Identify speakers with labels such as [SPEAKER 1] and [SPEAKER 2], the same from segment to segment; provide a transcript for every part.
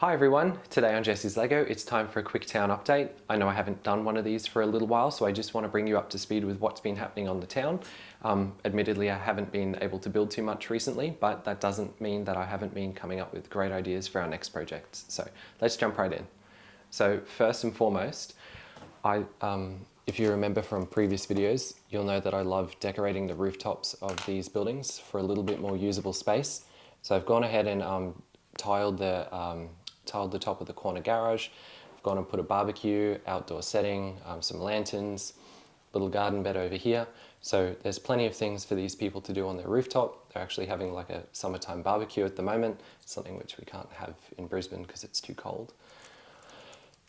[SPEAKER 1] Hi everyone, today on Jesse's Lego it's time for a quick town update. I know I haven't done one of these for a little while, so I just want to bring you up to speed with what's been happening on the town. Admittedly, I haven't been able to build too much recently, but that doesn't mean that I haven't been coming up with great ideas for our next projects. So let's jump right in. So first and foremost, if you remember from previous videos, you'll know that I love decorating the rooftops of these buildings for a little bit more usable space. So I've gone ahead and tiled the top of the corner garage. I've gone and put a barbecue, outdoor setting, some lanterns, little garden bed over here. So there's plenty of things for these people to do on their rooftop. They're actually having like a summertime barbecue at the moment, something which we can't have in Brisbane because it's too cold.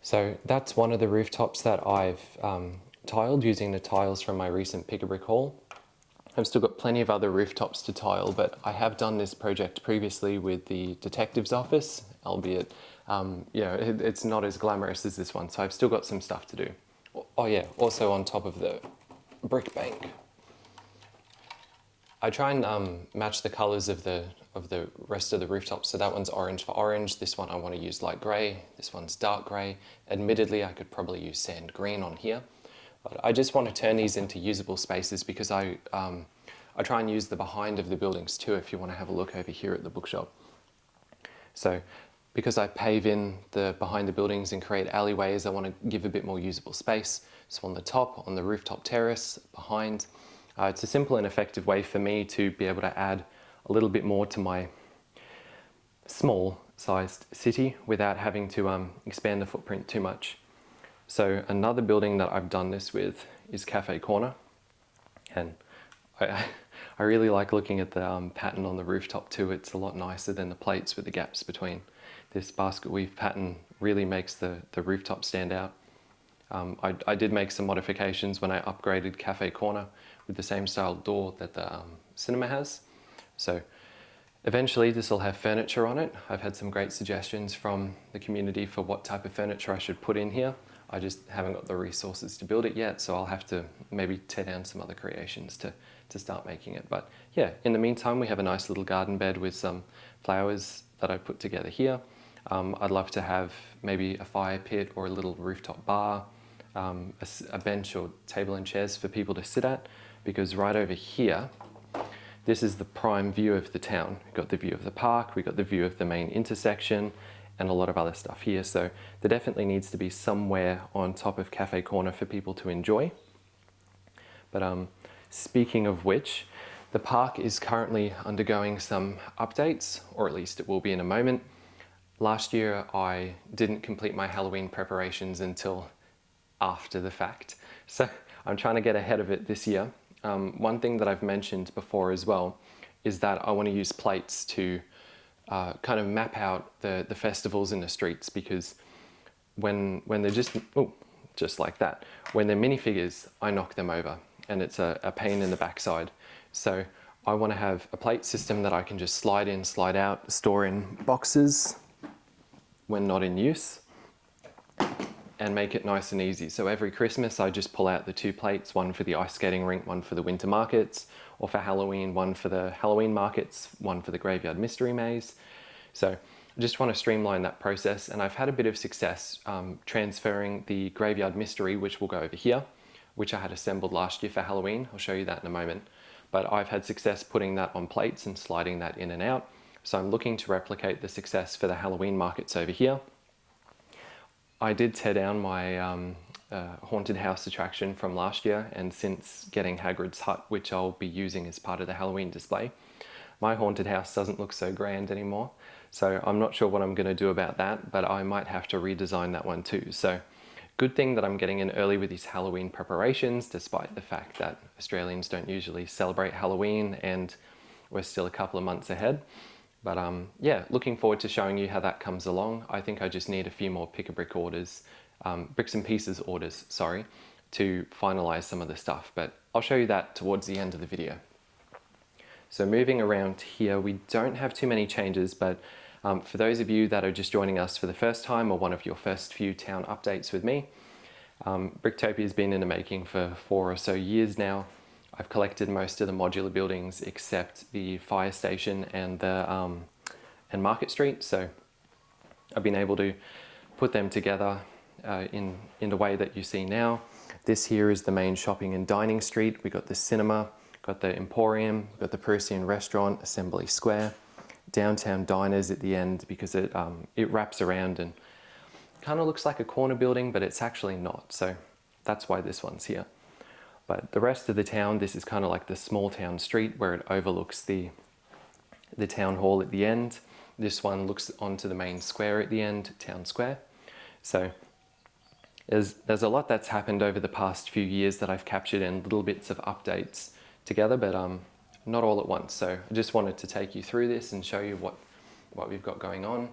[SPEAKER 1] So that's one of the rooftops that I've tiled using the tiles from my recent pick-a-brick haul. I've still got plenty of other rooftops to tile, but I have done this project previously with the detective's office, albeit it's not as glamorous as this one, so I've still got some stuff to do. Oh yeah, also on top of the brick bank. I try and match the colours of the rest of the rooftops. So that one's orange for orange, this one I want to use light grey, this one's dark grey. Admittedly, I could probably use sand green on here. But I just want to turn these into usable spaces because I try and use the behind of the buildings too, if you want to have a look over here at the bookshop. So because I pave in the behind the buildings and create alleyways, I want to give a bit more usable space. So on the top, on the rooftop terrace, behind, it's a simple and effective way for me to be able to add a little bit more to my small sized city without having to expand the footprint too much. So another building that I've done this with is Cafe Corner, and I really like looking at the pattern on the rooftop too. It's a lot nicer than the plates with the gaps between. This basket weave pattern really makes the rooftop stand out. I did make some modifications when I upgraded Cafe Corner with the same style door that the cinema has. So eventually this will have furniture on it. I've had some great suggestions from the community for what type of furniture I should put in here. I just haven't got the resources to build it yet, so I'll have to maybe tear down some other creations to start making it. But yeah, in the meantime, we have a nice little garden bed with some flowers that I put together here. I'd love to have maybe a fire pit or a little rooftop bar, a bench or table and chairs for people to sit at, because right over here, this is the prime view of the town. We've got the view of the park, we've got the view of the main intersection, and a lot of other stuff here. So there definitely needs to be somewhere on top of Cafe Corner for people to enjoy. But speaking of which, the park is currently undergoing some updates, or at least it will be in a moment. Last year I didn't complete my Halloween preparations until after the fact, so I'm trying to get ahead of it this year. One thing that I've mentioned before as well is that I want to use plates to kind of map out the festivals in the streets, because when they're just like that, when they're minifigures, I knock them over and it's a pain in the backside. So I want to have a plate system that I can just slide in, slide out, store in boxes when not in use, and make it nice and easy. So every Christmas I just pull out the two plates, one for the ice skating rink, one for the winter markets, or for Halloween, one for the Halloween markets, one for the graveyard mystery maze. So I just want to streamline that process, and I've had a bit of success transferring the graveyard mystery, which will go over here, which I had assembled last year for Halloween. I'll show you that in a moment. But I've had success putting that on plates and sliding that in and out. So I'm looking to replicate the success for the Halloween markets over here. I did tear down my haunted house attraction from last year, and since getting Hagrid's hut, which I'll be using as part of the Halloween display, my haunted house doesn't look so grand anymore. So I'm not sure what I'm going to do about that, but I might have to redesign that one too. So good thing that I'm getting in early with these Halloween preparations, despite the fact that Australians don't usually celebrate Halloween and we're still a couple of months ahead. But yeah, looking forward to showing you how that comes along. I think I just need a few more pick-a-brick orders, bricks and pieces orders, sorry, to finalize some of the stuff. But I'll show you that towards the end of the video. So moving around here, we don't have too many changes, but for those of you that are just joining us for the first time, or one of your first few town updates with me, Bricktopia has been in the making for 4 or so years now. I've collected most of the modular buildings except the fire station and the and Market Street. So I've been able to put them together in the way that you see now. This here is the main shopping and dining street. We got the cinema, got the Emporium, got the Parisian restaurant, Assembly Square, downtown diners at the end, because it wraps around and kind of looks like a corner building, but it's actually not. So that's why this one's here. But the rest of the town, this is kind of like the small town street where it overlooks the town hall at the end. This one looks onto the main square at the end, town square. So there's a lot that's happened over the past few years that I've captured in little bits of updates together, but not all at once. So I just wanted to take you through this and show you what we've got going on.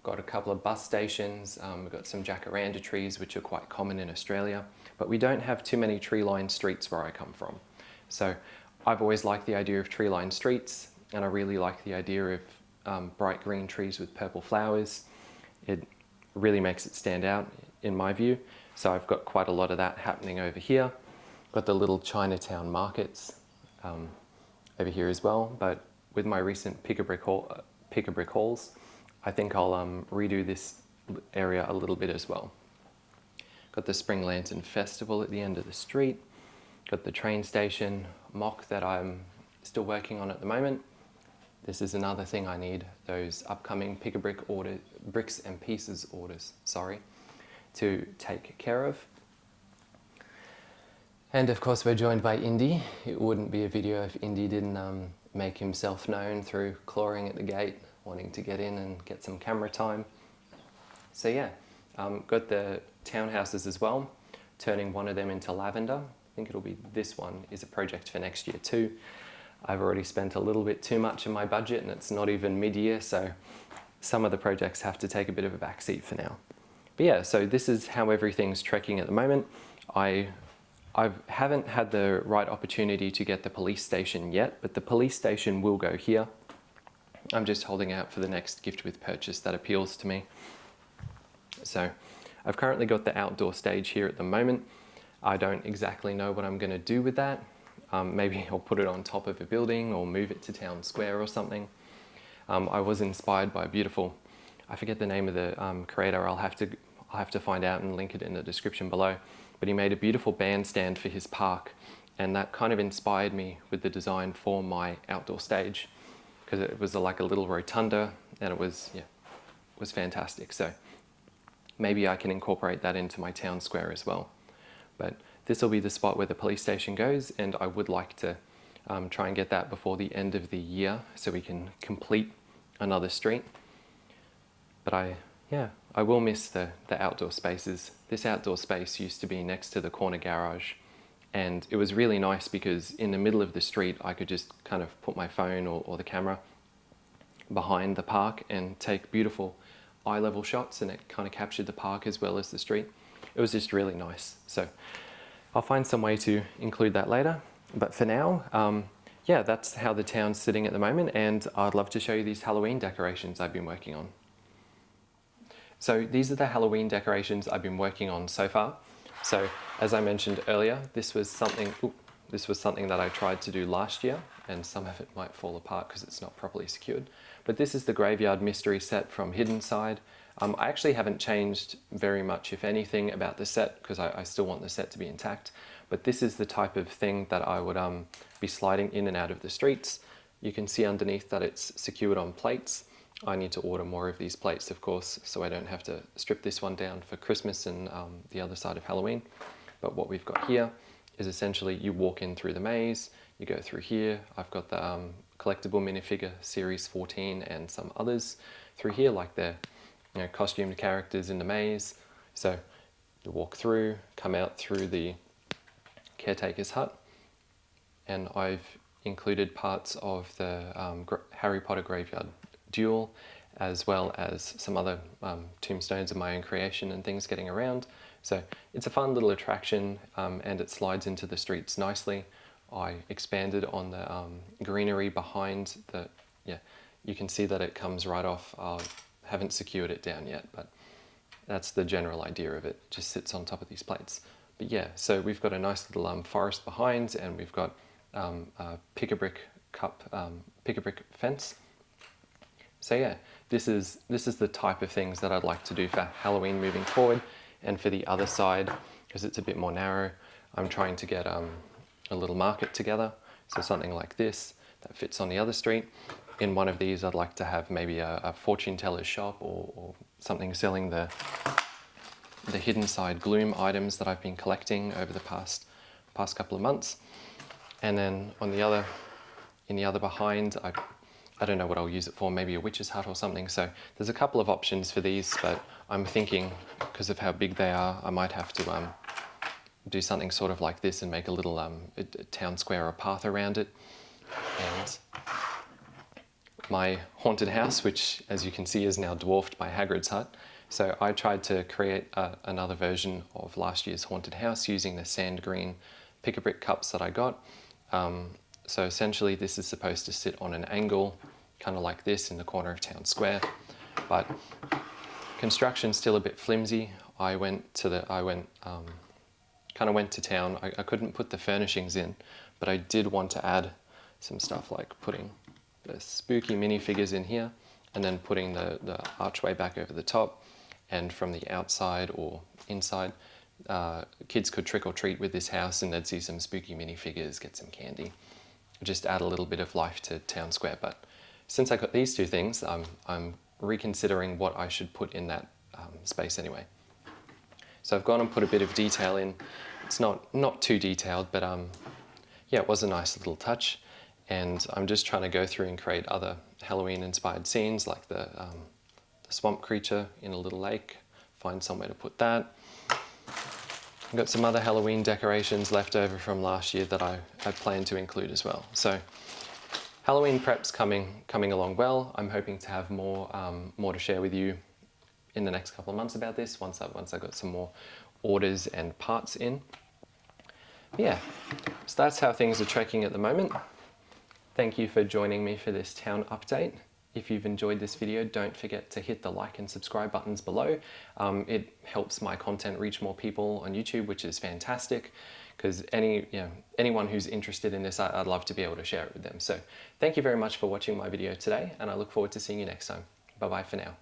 [SPEAKER 1] Got a couple of bus stations, we've got some jacaranda trees, which are quite common in Australia, but we don't have too many tree-lined streets where I come from. So I've always liked the idea of tree-lined streets, and I really like the idea of bright green trees with purple flowers. It really makes it stand out in my view. So I've got quite a lot of that happening over here. Got the little Chinatown markets over here as well, but with my recent pick a brick hauls, I think I'll redo this area a little bit as well. Got the Spring Lantern Festival at the end of the street. Got the train station mock that I'm still working on at the moment. This is another thing I need, those upcoming pick a brick bricks and pieces orders, to take care of. And of course we're joined by Indy. It wouldn't be a video if Indy didn't make himself known through clawing at the gate, wanting to get in and get some camera time. So yeah, got the townhouses as well, turning one of them into lavender. I think it'll be this one is a project for next year too. I've already spent a little bit too much in my budget and it's not even mid-year, so some of the projects have to take a bit of a backseat for now. But yeah, so this is how everything's trekking at the moment. I haven't had the right opportunity to get the police station yet, but the police station will go here. I'm just holding out for the next gift with purchase that appeals to me. So I've currently got the outdoor stage here at the moment. I don't exactly know what I'm going to do with that. Maybe I'll put it on top of a building or move it to town square or something. I was inspired by a beautiful, I forget the name of the creator, I'll have to find out and link it in the description below, but he made a beautiful bandstand for his park, and that kind of inspired me with the design for my outdoor stage, because it was like a little rotunda and it was fantastic. So maybe I can incorporate that into my town square as well. But this will be the spot where the police station goes, and I would like to try and get that before the end of the year so we can complete another street. But I will miss the outdoor spaces. This outdoor space used to be next to the corner garage, and it was really nice because in the middle of the street I could just kind of put my phone or the camera behind the park and take beautiful eye level shots, and it kind of captured the park as well as the street. It was just really nice. So I'll find some way to include that later. But for now, yeah, that's how the town's sitting at the moment, and I'd love to show you these Halloween decorations I've been working on. So these are the Halloween decorations I've been working on so far. So as I mentioned earlier, this was something that I tried to do last year, and some of it might fall apart because it's not properly secured. But this is the Graveyard Mystery set from Hidden Side. I actually haven't changed very much, if anything, about the set, because I still want the set to be intact. But this is the type of thing that I would be sliding in and out of the streets. You can see underneath that it's secured on plates. I need to order more of these plates, of course, so I don't have to strip this one down for Christmas and the other side of Halloween. But what we've got here is essentially you walk in through the maze, you go through here. I've got the collectible minifigure series 14 and some others through here, like the costumed characters in the maze. So you walk through, come out through the caretaker's hut, and I've included parts of the Harry Potter Graveyard Duel, as well as some other tombstones of my own creation and things getting around. So it's a fun little attraction, and it slides into the streets nicely. I expanded on the greenery behind the, you can see that it comes right off. I haven't secured it down yet, but that's the general idea of it. Just sits on top of these plates. But yeah, so we've got a nice little forest behind, and we've got a pick-a-brick fence. So yeah, this is the type of things that I'd like to do for Halloween moving forward. And for the other side, because it's a bit more narrow, I'm trying to get a little market together. So something like this that fits on the other street. In one of these, I'd like to have maybe a fortune teller's shop or something selling the hidden side gloom items that I've been collecting over the past couple of months. And then on the other, in the other behind, I don't know what I'll use it for, maybe a witch's hut or something. So there's a couple of options for these, but I'm thinking, because of how big they are, I might have to do something sort of like this and make a little a town square or path around it. And my haunted house, which as you can see is now dwarfed by Hagrid's hut. So I tried to create another version of last year's haunted house using the sand green pick-a-brick cups that I got. So essentially this is supposed to sit on an angle, kind of like this in the corner of town square, but construction's still a bit flimsy. I kind of went to town. I couldn't put the furnishings in, but I did want to add some stuff like putting the spooky minifigures in here and then putting the archway back over the top, and from the outside or inside, kids could trick or treat with this house and they'd see some spooky minifigures, get some candy, just add a little bit of life to town square. But since I got these two things, I'm reconsidering what I should put in that space anyway. So I've gone and put a bit of detail in. It's not too detailed, but yeah, it was a nice little touch. And I'm just trying to go through and create other Halloween inspired scenes, like the swamp creature in a little lake, find somewhere to put that. I've got some other Halloween decorations left over from last year that I plan to include as well. So Halloween prep's coming along well. I'm hoping to have more to share with you in the next couple of months about this, once I got some more orders and parts in. Yeah, so that's how things are tracking at the moment. Thank you for joining me for this town update. If you've enjoyed this video, don't forget to hit the like and subscribe buttons below. It helps my content reach more people on YouTube, which is fantastic, because anyone who's interested in this, I'd love to be able to share it with them. So thank you very much for watching my video today, and I look forward to seeing you next time. Bye-bye for now.